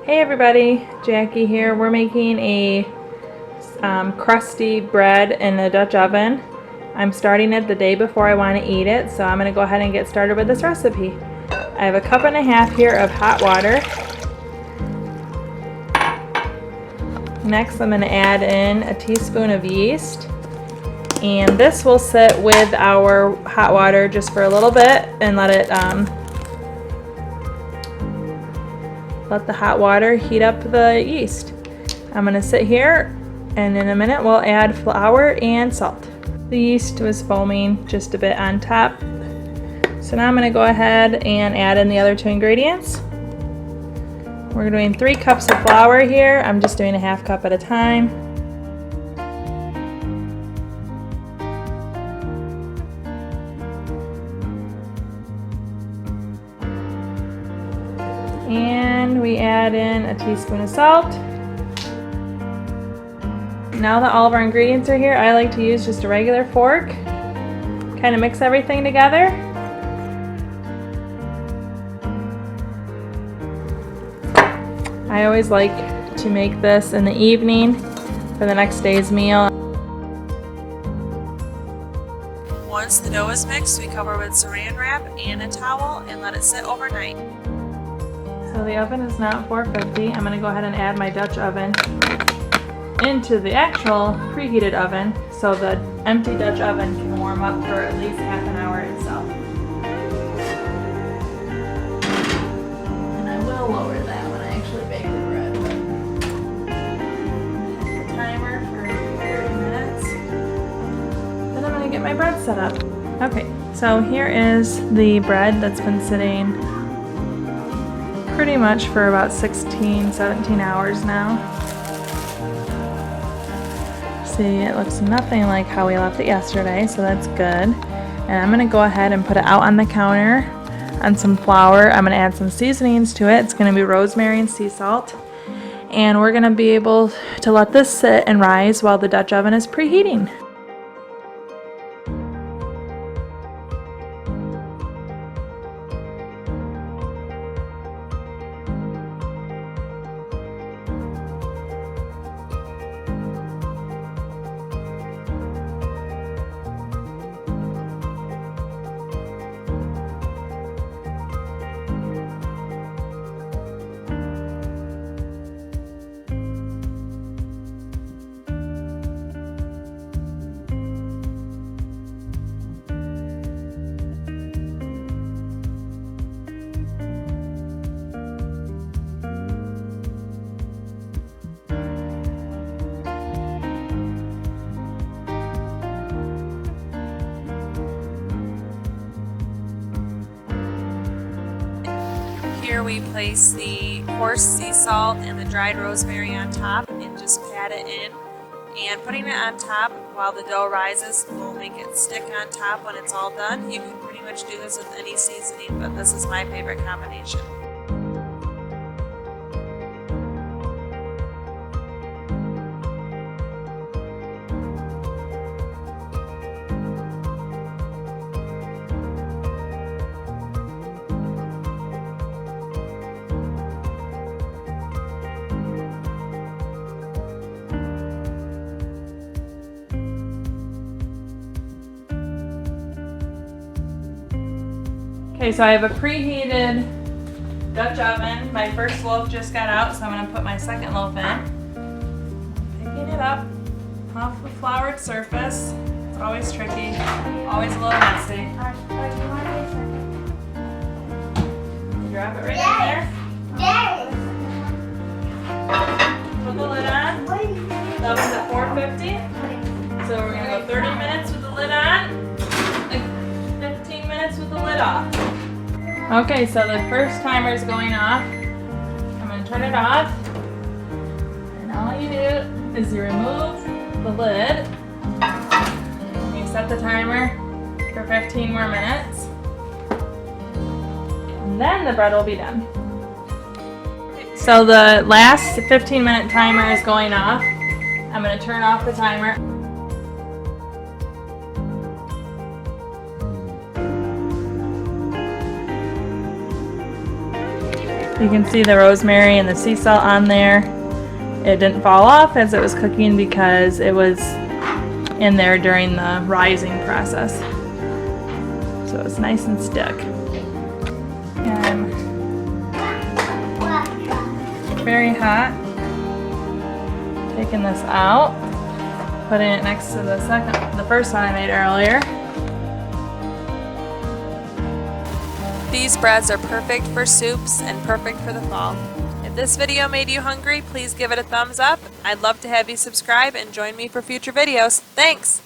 Hey everybody, Jackie here. We're making a crusty bread in the Dutch oven. I'm starting it the day before I want to eat it, so I'm going to go ahead and get started with this recipe. I have a cup and a half here of hot water. Next I'm going to add in a teaspoon of yeast, and this will sit with our hot water just for a little bit and let the hot water heat up the yeast. I'm going to sit here, and in a minute we'll add flour and salt. The yeast was foaming just a bit on top, so now I'm going to go ahead and add in the other two ingredients. We're doing 3 cups of flour here. I'm just doing a half cup at a time. And we add in a teaspoon of salt. Now that all of our ingredients are here, I like to use just a regular fork. Kind of mix everything together. I always like to make this in the evening for the next day's meal. Once the dough is mixed, we cover with saran wrap and a towel and let it sit overnight. So the oven is now at 450. I'm going to go ahead and add my Dutch oven into the actual preheated oven so the empty Dutch oven can warm up for at least half an hour itself. And I will lower that when I actually bake the bread. The timer for 30 minutes. Then I'm going to get my bread set up. Okay, so here is the bread that's been sitting pretty much for about 16-17 hours now. See, it looks nothing like how we left it yesterday, so that's good. And I'm going to go ahead and put it out on the counter on some flour. I'm going to add some seasonings to it. It's going to be rosemary and sea salt. And we're going to be able to let this sit and rise while the Dutch oven is preheating. Here we place the coarse sea salt and the dried rosemary on top and just pat it in. And putting it on top while the dough rises will make it stick on top when it's all done. You can pretty much do this with any seasoning, but this is my favorite combination. Okay, so I have a preheated Dutch oven. My first loaf just got out, so I'm going to put my second loaf in. Picking it up off the floured surface. It's always tricky, always a little messy. Drop it right in there. Put the lid on. The oven's at 450. So we're going to go 30 minutes with the lid on. 15 minutes with the lid off. Okay, so the first timer is going off. I'm going to turn it off. And all you do is you remove the lid. You set the timer for 15 more minutes. And then the bread will be done. So the last 15-minute timer is going off. I'm going to turn off the timer. You can see the rosemary and the sea salt on there. It didn't fall off as it was cooking because it was in there during the rising process. So it's nice and stuck. And very hot. Taking this out, putting it next to the first one I made earlier. These breads are perfect for soups and perfect for the fall. If this video made you hungry, please give it a thumbs up. I'd love to have you subscribe and join me for future videos. Thanks!